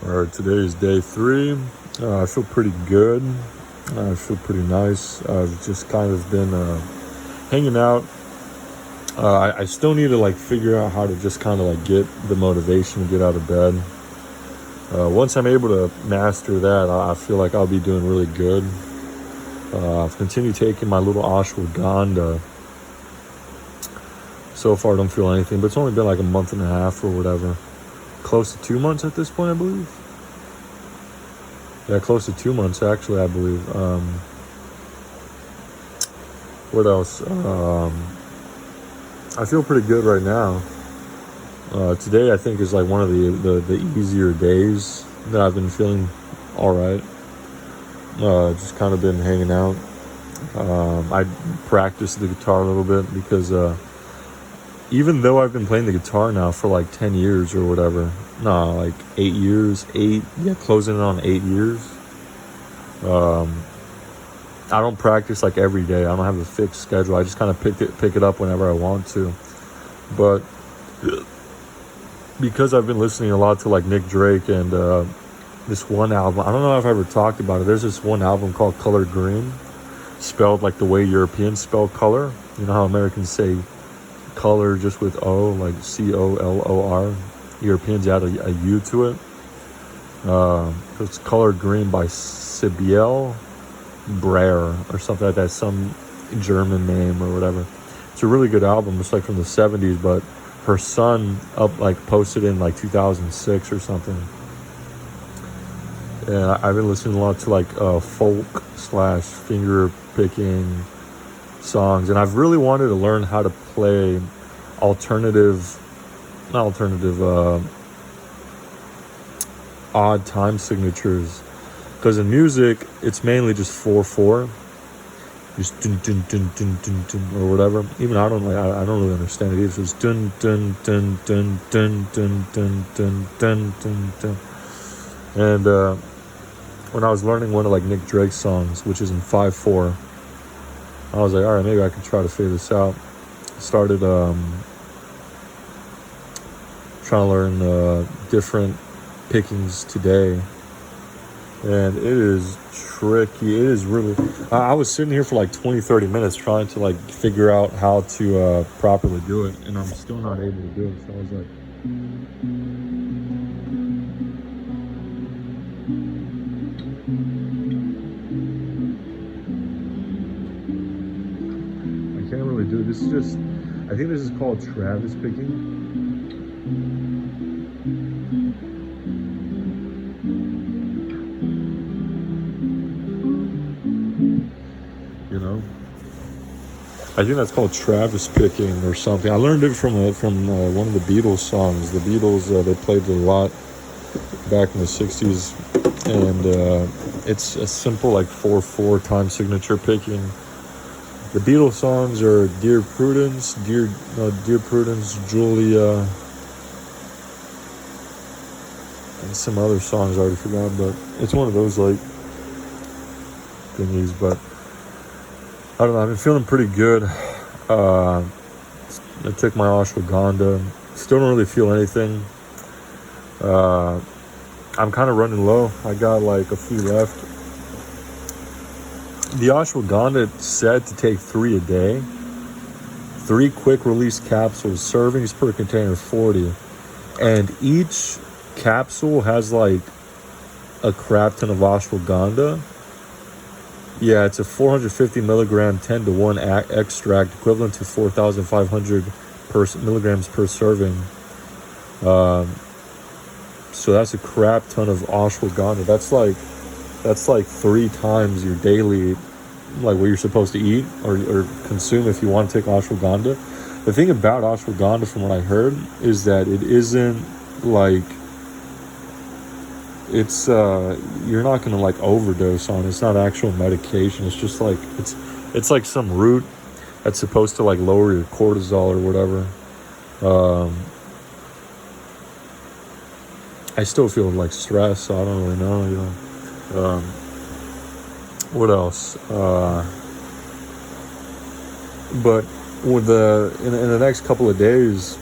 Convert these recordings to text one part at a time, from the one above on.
All right, today is day 3. I feel pretty good. I feel pretty nice. I've just kind of been hanging out. I still need to figure out how to just kind of get the motivation to get out of bed. Once I'm able to master that, I feel like I'll be doing really good. I've continued taking my little ashwagandha. So far, I don't feel anything, but it's only been like a month and a half or whatever. Close to 2 months at this point, I believe. Yeah, close to 2 months actually, I believe. What else? I feel pretty good right now. Today I think is one of the easier days that I've been feeling all right. Just kind of been hanging out. I practiced the guitar a little bit because even though I've been playing the guitar now for 10 years or whatever, 8 years, closing in on 8 years. I don't practice every day. I don't have a fixed schedule. I just kind of pick it up whenever I want to. But because I've been listening a lot to Nick Drake and this one album, I don't know if I ever talked about it. There's this one album called Color Green, spelled the way Europeans spell color. You know how Americans say color just with O, COLOR. Europeans add a U to it. It's Color Green by Sibylle Brer or something like that, some German name or whatever. It's a really good album. It's from the 70s, but her son posted in 2006 or something. And I've been listening a lot to folk / finger picking songs, and I've really wanted to learn how to play odd time signatures, because in music it's mainly just 4/4, just dun dun dun dun dun dun or whatever. Even I don't really understand it either. So it's dun dun dun dun dun dun dun dun dun dun dun. And when I was learning one of Nick Drake's songs, which is in 5/4, I was all right, maybe I could try to figure this out. Started trying to learn different pickings today, and it is tricky. It is really, I was sitting here for 20-30 minutes trying to figure out how to properly do it, and I'm still not able to do it. So I was I can't really do it. This is just, I think this is called Travis picking. I think that's called Travis picking or something. I learned it from one of the Beatles songs. The Beatles, they played it a lot back in the 60s. And it's a simple 4/4 time signature picking. The Beatles songs are Dear Prudence, Dear Prudence, Julia, and some other songs I already forgot, but it's one of those thingies. But I don't know, I've been feeling pretty good. I took my ashwagandha. Still don't really feel anything. I'm kind of running low. I got a few left. The ashwagandha said to take 3 a day. 3 quick release capsules, servings per container 40. And each capsule has a crap ton of ashwagandha. Yeah, it's a 450 milligram 10-to-1 extract, equivalent to 4,500 milligrams per serving. So that's a crap ton of ashwagandha. That's 3 times your daily, what you're supposed to eat or consume if you want to take ashwagandha. The thing about ashwagandha, from what I heard, is that it isn't it's you're not gonna overdose on it. It's not actual medication. It's just it's some root that's supposed to lower your cortisol or whatever. I still feel stressed, so I don't really know. What else? But with in the next couple of days,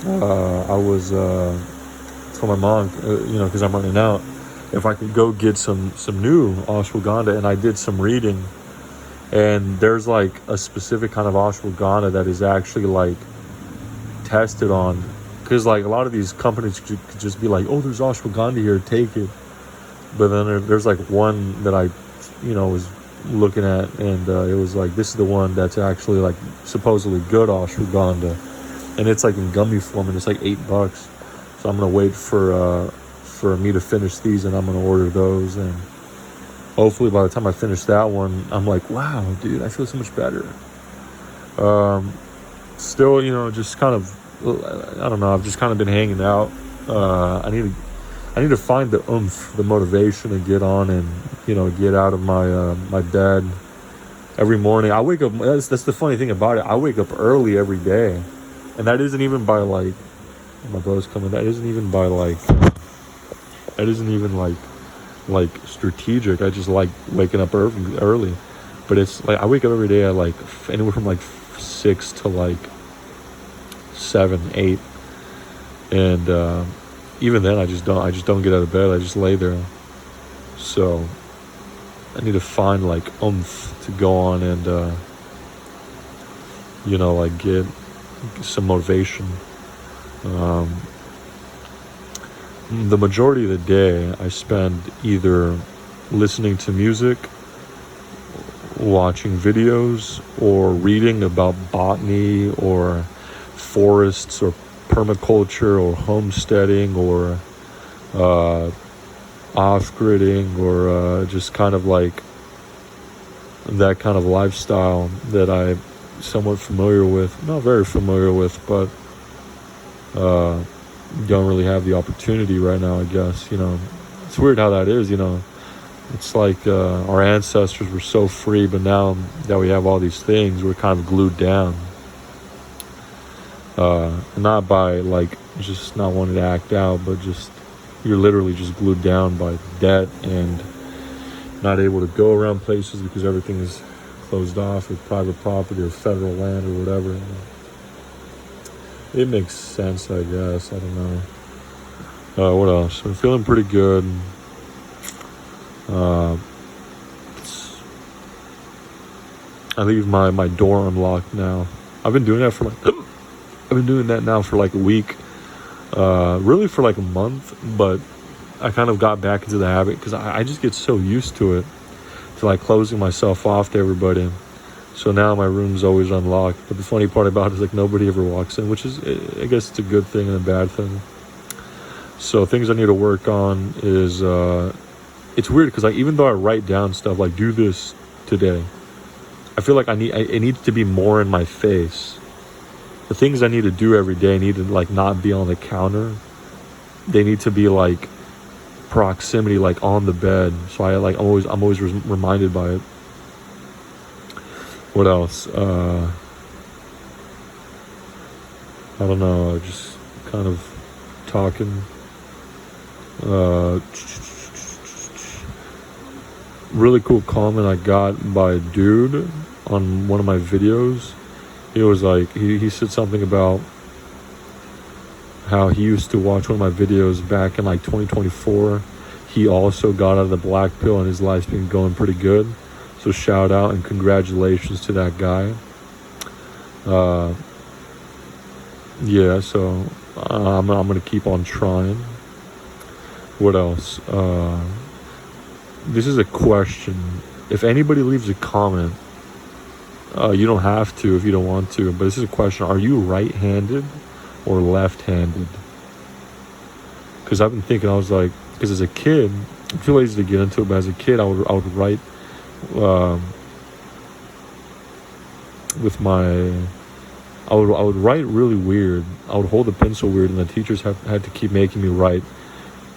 I was told my mom, because I'm running out, if I could go get some new ashwagandha. And I did some reading, and there's like a specific kind of ashwagandha that is actually like tested on, because like a lot of these companies could just be like, oh, there's ashwagandha here, take it. But then there's like one that I was looking at, and it was like, this is the one that's actually like supposedly good ashwagandha, and it's like in gummy form, and it's like $8. So I'm gonna wait for me to finish these, and I'm gonna order those, and hopefully by the time I finish that one, I'm like, wow, dude, I feel so much better. Still, just kind of, I don't know, I've just kind of been hanging out. I need to find the oomph, the motivation to get on and, get out of my bed every morning. I wake up, that's the funny thing about it. I wake up early every day, and that isn't even by like, my brother's coming, that isn't even like strategic. I just like waking up early. But it's like, I wake up every day at like anywhere from like 6 to like 7, 8. And, even then I just don't get out of bed. I just lay there. So I need to find like oomph to go on and like get some motivation. The majority of the day I spend either listening to music, watching videos, or reading about botany or forests or permaculture or homesteading or off-gridding or just kind of like that kind of lifestyle that I'm somewhat familiar with. Not very familiar with, but don't really have the opportunity right now, I guess. It's weird how that is. It's like our ancestors were so free, but now that we have all these things, we're kind of glued down. Not by like just not wanting to act out, but just you're literally just glued down by debt and not able to go around places because everything is closed off with private property or federal land or whatever. It makes sense, I guess. I don't know. What else? I'm feeling pretty good. I leave my door unlocked now. I've been doing that now for like a week. Really for like a month, but I kind of got back into the habit because I just get so used to it, to like closing myself off to everybody. So now my room's always unlocked. But the funny part about it is like nobody ever walks in, which is, I guess it's a good thing and a bad thing. So things I need to work on is, it's weird because even though I write down stuff like do this today, I feel like it needs to be more in my face. The things I need to do every day need to like not be on the counter. They need to be like proximity, like on the bed. So I'm always reminded by it. What else? I don't know. Just kind of talking. Really cool comment I got by a dude on one of my videos. He was like, he said something about how he used to watch one of my videos back in like 2024. He also got out of the black pill and his life's been going pretty good. So shout out and congratulations to that guy. Yeah, so I'm gonna keep on trying. What else? This is a question. If anybody leaves a comment, you don't have to if you don't want to, but this is a question. Are you right-handed or left-handed? Because I've been thinking, I was like, because as a kid, I'm too lazy to get into it, but as a kid, I would write with my, I would write really weird. I would hold the pencil weird, and the teachers had to keep making me write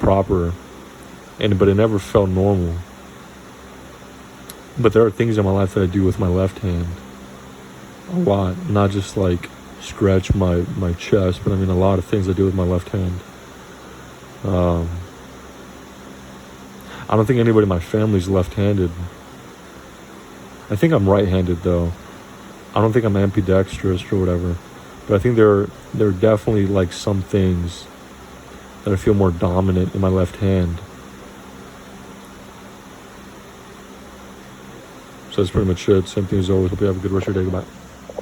proper, but it never felt normal. But there are things in my life that I do with my left hand a lot, not just like scratch my chest, but I mean a lot of things I do with my left hand. I don't think anybody in my family is left-handed. I think I'm right-handed though. I don't think I'm ambidextrous or whatever, but I think there are definitely like some things and I feel more dominant in my left hand. So that's pretty much it. Same thing as always. Hope you have a good rest of your day. Goodbye.